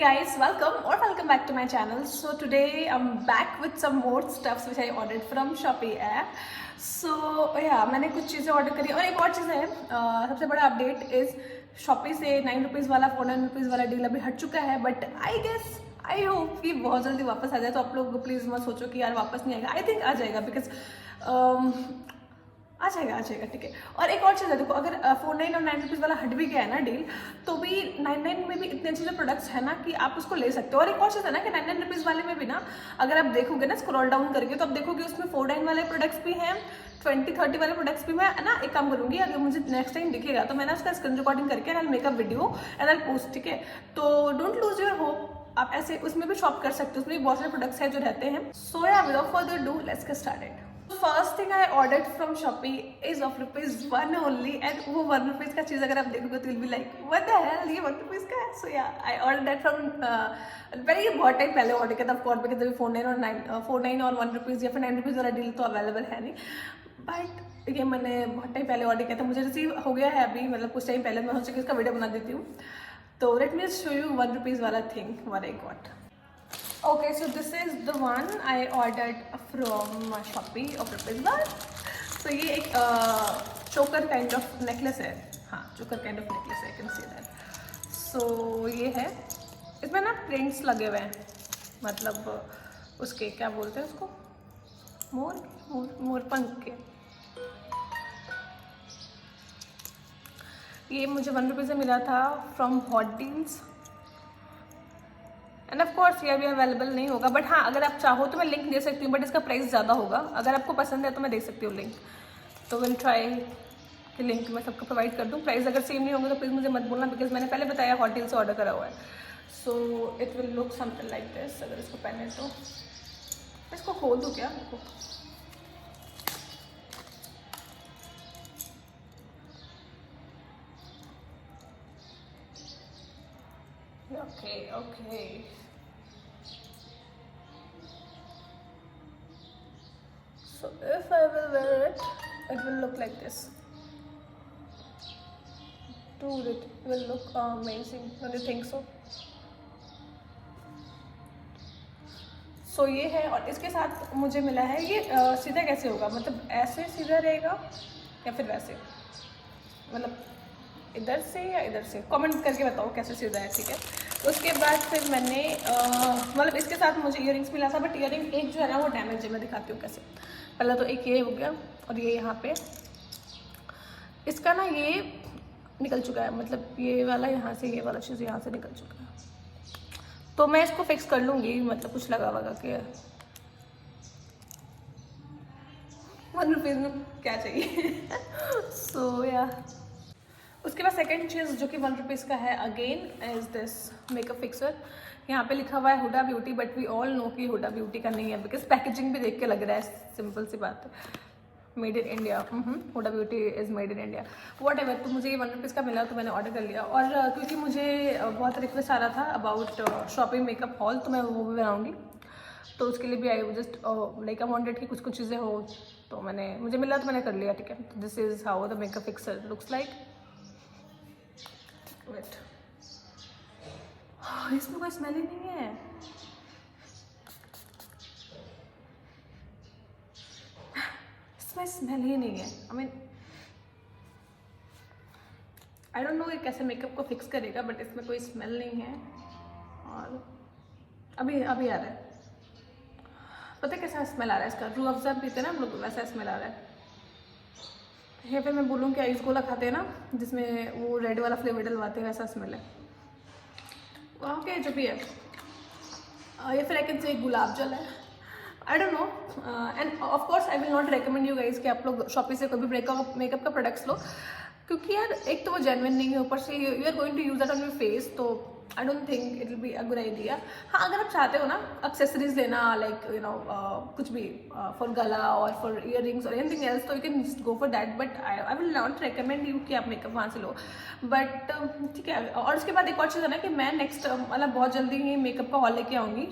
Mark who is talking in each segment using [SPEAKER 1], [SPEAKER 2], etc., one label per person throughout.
[SPEAKER 1] guys, welcome back to my channel. So today I'm back with some more stuffs which I ordered from Shopee app. So yeah, मैंने कुछ चीज़ें order करी और एक और चीज़ है, सबसे बड़ा अपडेट इज Shopee से 9 रुपीज़ वाला 49 रुपीज़ वाला डील अभी हट चुका है, बट आई होप कि बहुत जल्दी वापस आ जाए. तो आप लोग प्लीज़ मत सोचो कि यार वापस नहीं आएगा. आई थिंक आ जाएगा बिकॉज आ जाएगा ठीक है. और एक और चीज़ है, देखो अगर 49 और 9 रुपीज़ वाला हट भी गया है ना डील, तो भी 99 में भी इतने अच्छे अच्छे प्रोडक्ट्स है ना कि आप उसको ले सकते हो. और एक और चीज़ है ना कि 99 रुपीज़ वाले में भी ना, अगर आप देखोगे ना स्क्रॉल डाउन करके, तो आप देखोगे उसमें 49 वाले प्रोडक्ट्स भी हैं, 20-30 वाले प्रोडक्ट्स भी. मैं ना एक काम करूँगी, अगर मुझे नेक्स्ट टाइम दिखेगा तो मैं ना उसका स्क्रीन रिकॉर्डिंग करके I make a video and I post. ठीक है, तो डोंट लूज योर होप, आप ऐसे उसमें भी शॉप कर सकते हो. उसमें भी बहुत सारे प्रोडक्ट्स हैं जो रहते हैं. सो या without further do let's get started. First thing I ordered from Shopee is of ₹1 only. And वो ₹1 का चीज़ अगर आप देखोगे तो will be like what the hell, ये ₹1 का है. सो या I order that from very बहुत टाइम पहले ऑर्डर किया था. ऑफ कोर्स बिकॉज अभी 49 और ₹1 या फिर 9 रुपीज़ वाला डील तो अवेलेबल है नहीं. बट ये मैंने बहुत टाइम पहले ऑर्डर किया था, मुझे रिसीव हो गया है अभी, मतलब कुछ टाइम पहले. मैं सोचा कि इसका वीडियो बना देती हूँ. तो लेट मी शो यू ₹1 वाला thing what I got. Okay, so this is the one I ordered from Shopee of ₹1. So ये एक चोकर काइंड ऑफ नेकलेस है. हाँ, चोकर काइंड ऑफ नेकलेस है, आई कैन सी दैट. सो ये है, इसमें ना प्रिंट्स लगे हुए हैं, मतलब उसके क्या बोलते हैं उसको, मोर पंख के. ये मुझे ₹1 से मिला था from hot deals. End of course ये अभी अवेलेबल नहीं होगा, बट हाँ अगर आप चाहो तो मैं लिंक दे सकती हूँ, बट इसका प्राइस ज़्यादा होगा. अगर आपको पसंद है तो मैं दे सकती हूँ लिंक. तो विल ट्राई कि लिंक मैं सबको प्रोवाइड कर दूँ. प्राइस अगर सेम नहीं होंगे तो प्लीज़ मुझे मत बोलना, बिकॉज मैंने पहले बताया होटल से ऑर्डर करा हुआ है. So it will look something like this. अगर इसको पहने तो इसको खोल दूँ क्या? Okay. So if I will wear it, it will look like this. Dude, it will look amazing. Don't you think so? So ये है, और इसके साथ मुझे मिला है ये सीधा कैसे होगा, मतलब ऐसे सीधा रहेगा या फिर वैसे, मतलब इधर से या इधर से. कमेंट करके बताओ कैसे सीधा है. ठीक है, उसके बाद फिर मैंने मतलब इसके साथ मुझे इयररिंग्स मिला था, बट इयररिंग एक जो है ना वो डैमेज है. मैं दिखाती हूँ कैसे. पहले तो एक ये हो गया, और ये यहाँ पे इसका ना ये निकल चुका है, मतलब ये वाला यहाँ से, ये वाला चीज़ यहाँ से निकल चुका है. तो मैं इसको फिक्स कर लूँगी, मतलब कुछ लगा वगा के. ₹1 में क्या चाहिए. सो या उसके बाद सेकंड चीज़ जो कि ₹1 का है again is this makeup fixer. यहाँ पे लिखा हुआ है Huda Beauty, but we all know कि हुडा ब्यूटी का नहीं है, बिकॉज पैकेजिंग भी देख के लग रहा है. सिंपल सी बात है, made in India. Huda Beauty is made in India. Whatever. तो मुझे ये ₹1 का मिला तो मैंने ऑर्डर कर लिया. और क्योंकि मुझे बहुत रिक्वेस्ट आ रहा था अबाउट शॉपिंग मेकअप हॉल, तो मैं वो भी बनाऊँगी. तो उसके लिए भी I just like I wanted कि कुछ चीज़ें हो, तो मुझे मिला तो मैंने कर लिया. ठीक है, this is how the makeup fixer looks like. Wait, इसमें कोई स्मेल ही नहीं है. इसमें स्मेल ही नहीं है. आई डोंट नो ये कैसे मेकअप को फिक्स करेगा, बट इसमें कोई स्मेल नहीं है. और अभी आ रहा है. पता है कैसा स्मेल आ रहा है इसका? रूह अफ़ज़ा पीते हैं ना हम लोग, वैसा स्मेल आ रहा है. या फिर मैं बोलूँ कि आइस गोला खाते हैं ना, जिसमें वो रेड वाला फ्लेवर डलवाते हैं, वैसा स्मेल है. ओके, जो भी है. या फिर आई कैन से गुलाब जल है. I don't know. End of course I will not recommend you guys कि आप लोग शॉपी से कोई भी मेकअप का प्रोडक्ट्स लो, क्योंकि यार एक तो वो जेन्युइन नहीं है, ऊपर से you are going to use that on your face. तो I don't think it will be a good idea. हाँ, अगर आप चाहते हो ना एक्सेसरीज लेना, लाइक यू नो कुछ भी फॉर गला और फॉर इयररिंग्स और एनीथिंग एल्स, तो you can go for that. But I will not recommend you कि आप मेकअप वहाँ से लो. बट ठीक है. और उसके बाद एक और चीज़ है ना कि मैं नेक्स्ट मतलब बहुत जल्दी ही मेकअप का हॉल लेके आऊँगी,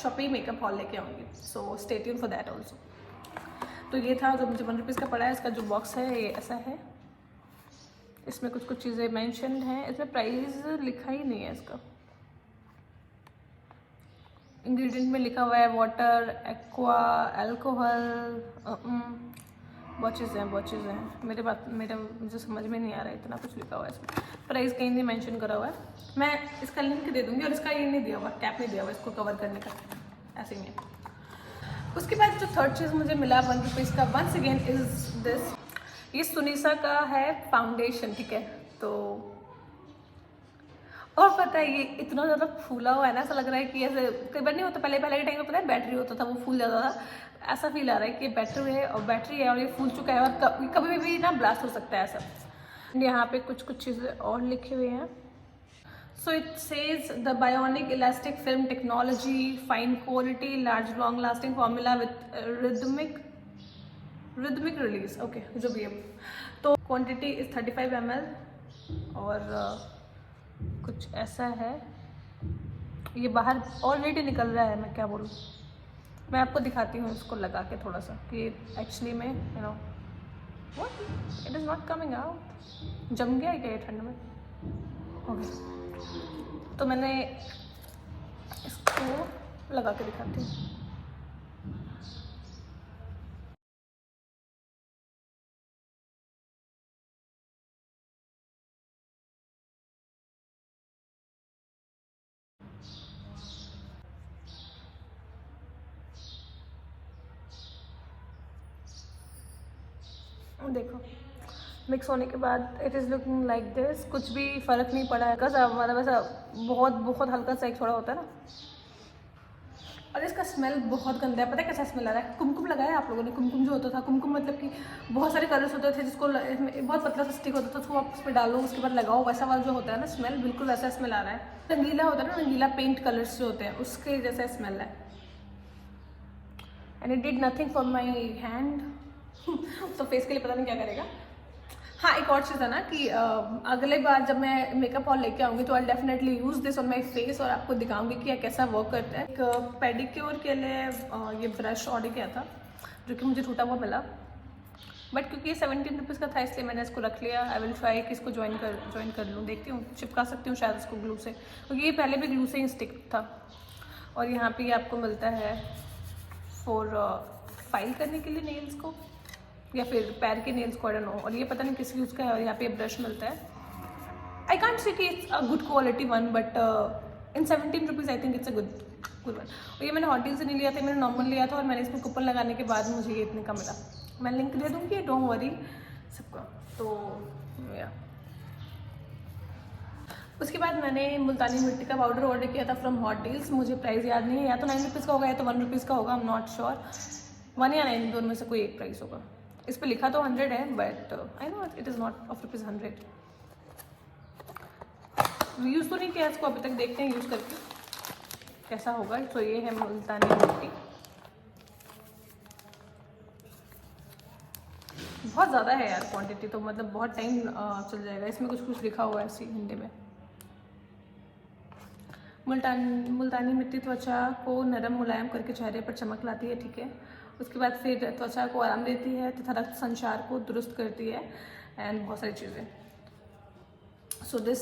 [SPEAKER 1] शॉपी मेकअप हॉल लेके आऊँगी. So stay tune for that also. तो ये था जो मुझे ₹1 का पड़ा है. इसका जो बॉक्स है ये ऐसा है. इसमें कुछ चीज़ें मेंशन्ड हैं. इसमें प्राइस लिखा ही नहीं है इसका. इंग्रेडिएंट में लिखा हुआ है वाटर, एक्वा, अल्कोहल, बहुत चीज़ें हैं। मुझे समझ में नहीं आ रहा है, इतना कुछ लिखा हुआ है इसमें। प्राइस कहीं नहीं मेंशन करा हुआ है। मैं इसका लिंक दे दूँगी, और इसका ये नहीं दिया हुआ, कैप नहीं दिया हुआ इसको कवर करने का, ऐसे ही है। उसके बाद जो थर्ड चीज़ मुझे मिला 1 रुपीज़ का, वंस अगेन इज दिस, ये सुनीसा का है फाउंडेशन, ठीक है। तो और पता है ये इतना ज़्यादा फूला हुआ है ना, ऐसा लग रहा है कि ऐसे कई बार नहीं होता, पहले के टाइम में पता है बैटरी होता था, वो फूल जाता था, ऐसा फील आ रहा है कि बैटरी है और ये फूल चुका है, और कभी भी ना ब्लास्ट हो सकता है ऐसा। यहाँ पे कुछ चीज़ें और लिखे हुए हैं। So it says the bionic elastic film technology, fine quality, large long lasting formula with rhythmic release, okay जो भी है। तो क्वांटिटी इज 35 ml, और कुछ ऐसा है। ये बाहर ऑलरेडी निकल रहा है, मैं क्या बोलूँ। मैं आपको दिखाती हूँ इसको लगा के थोड़ा सा कि एक्चुअली में you know what, it is not coming out. जम गया क्या ये ठंड में? ओके, तो मैंने इसको लगा के दिखाती हूँ। देखो मिक्स होने के बाद it is looking like this. कुछ भी फ़र्क नहीं पड़ा है, कैसा मतलब ऐसा बहुत हल्का सा एक थोड़ा होता है ना। और इसका स्मेल बहुत गंदा है। पता है कैसा स्मेल आ रहा है? कुमकुम लगाया है आप लोगों ने? कुमकुम जो होता था, कुमकुम मतलब कि बहुत सारे कलर्स होते थे, जिसको बहुत पतला सा स्टिक होता था, उसको आप उस पर डालो, उसके बाद लगाओ, वैसा वाला जो होता है ना स्मेल, बिल्कुल वैसा स्मेल आ रहा है। रंगीला होता है ना, रंगीला पेंट कलर्स जो होते हैं उसके जैसा स्मेल है। And it did nothing for my hand. तो फेस के लिए पता नहीं क्या करेगा। हाँ, एक और चीज़ है ना कि अगले बार जब मैं मेकअप ऑल लेके आऊँगी तो I definitely use this on my face, और आपको दिखाऊंगी कि यह कैसा वर्क करता है। एक पेडिक्योर के लिए ये ब्रश ऑर्डर किया था, जो कि मुझे टूटा हुआ मिला, बट क्योंकि ये 17 रुपीज़ का था इसलिए मैंने इसको रख लिया। आई विल ट्राई कि इसको ज्वाइन कर लूँ, देखती हूँ चिपका सकती हूँ शायद इसको ग्लू से, क्योंकि ये पहले भी ग्लू से ही स्टिक था। और यहाँ पे ये आपको मिलता है फॉर फाइल करने के लिए नेल्स को, या फिर पैर के नेल्स को, आई डोंट नो। और ये पता नहीं किस यूज़ का है। और यहाँ पे ब्रश मिलता है। आई कांट से कि it's a good quality one, but in 17 rupees I think it's a good one. और ये मैंने हॉटल से नहीं लिया था, मैंने नॉर्मल लिया था, और मैंने इसमें कूपन लगाने के बाद मुझे ये इतने का मिला। मैं लिंक दे दूँगी, डोंट वरी सबका। तो या उसके बाद मैंने मुल्तानी मिट्टी का पाउडर ऑर्डर किया था फ्रॉम हॉट डील्स। मुझे प्राइस याद नहीं है, या तो 9 रुपीज़ का होगा या तो 1 रुपीज़ का होगा, आई एम नॉट श्योर। 1 या 9 दोनों में से कोई एक प्राइस होगा। इस पर लिखा तो 100 है, but I know it is not of ₹100। Use तो नहीं किया इसको अभी तक, देखते हैं यूज़ करके कैसा होगा। तो ये है मुल्तानी मिट्टी, बहुत ज़्यादा है यार क्वांटिटी, तो मतलब बहुत टाइम चल जाएगा। इसमें कुछ लिखा हुआ है ऐसी हिंदी में। मुल्तानी मिट्टी त्वचा को नरम मुलायम करके चेहरे पर चमक लाती है, ठीक है। उसके बाद फिर त्वचा को आराम देती है तथा रक्त संचार को दुरुस्त करती है, एंड बहुत सारी चीज़ें। So this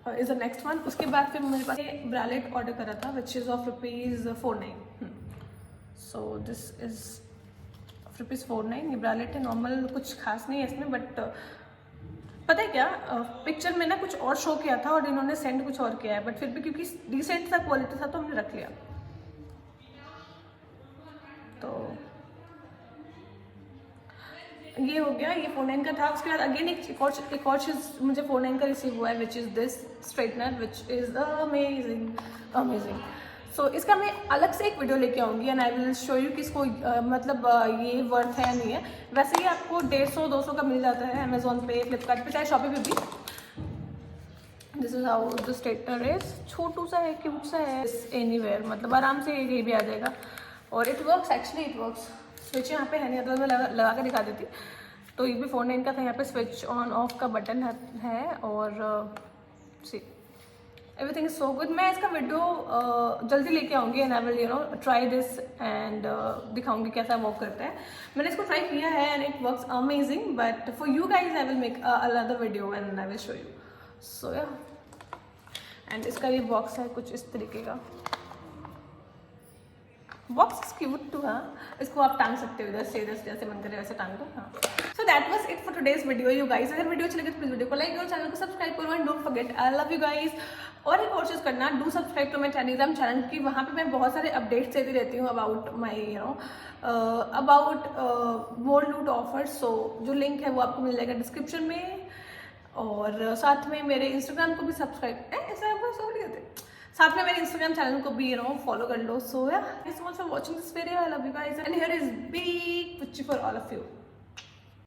[SPEAKER 1] is the next one. उसके बाद फिर मेरे पास ब्रालेट ऑर्डर करा था, which is of ₹49। So this is ₹49। ये ब्रालेट है, नॉर्मल कुछ खास नहीं है इसमें, बट पता है क्या, पिक्चर में ना कुछ और शो किया था और इन्होंने सेंड कुछ और किया है, बट फिर भी क्योंकि डिसेंट सा क्वालिटी था तो हमने रख लिया। तो ये हो गया, ये ₹49 का था। उसके बाद अगेन एक और चीज़ मुझे ₹49 का रिसीव हुआ है, which is this straightener, which is amazing. So इसका मैं अलग से एक वीडियो लेके आऊँगी, and I will show you कि इसको मतलब ये वर्थ है या नहीं है। वैसे ही आपको 150-200 का मिल जाता है अमेजोन पे, फ्लिपकार्ट पे, चाहे शॉपी पे भी। This is how the straightener is. छोटू सा है, क्यूट सा है, एनीवेयर मतलब आराम से ये भी आ जाएगा। और it works, actually it works. Switch यहाँ पे है नहीं, अदर मैं लगा के दिखा देती। तो ये भी ₹49 का था। यहाँ पे स्विच ऑन ऑफ का बटन है, और see everything is so good. मैं इसका वीडियो जल्दी लेके आऊँगी, and I will try this, and दिखाऊंगी कैसा वर्क करता है। मैंने इसको ट्राई किया है and it works amazing, but for you guys I will make another video and I will show you. So yeah, and इसका ये बॉक्स है कुछ इस तरीके का। बॉक्स इज क्यूट टू, हाँ इसको आप टांग सकते हो इधर से इधर, जैसे मन करे वैसे टांग दो। हाँ, so that was it for today's video you guys. अगर वीडियो अच्छी लगे तो प्लीज वीडियो को लाइक करो, चैनल को सब्सक्राइब करो and don't forget I love you guys. और एक और चीज़ करना, do subscribe to my Telegram channel की, वहाँ पे मैं बहुत सारे अपडेट्स देती रहती हूँ अबाउट माई अबाउट मोर लूट ऑफर्स। सो जो लिंक है वो आपको मिल जाएगा डिस्क्रिप्शन में, और साथ में मेरे इंस्टाग्राम को भी सब्सक्राइब साथ में मेरे इंस्टाग्राम चैनल को भी फॉलो कर लो। सो या thank you so much for watching this video, I love you guys and here is big पुच्ची for all of you.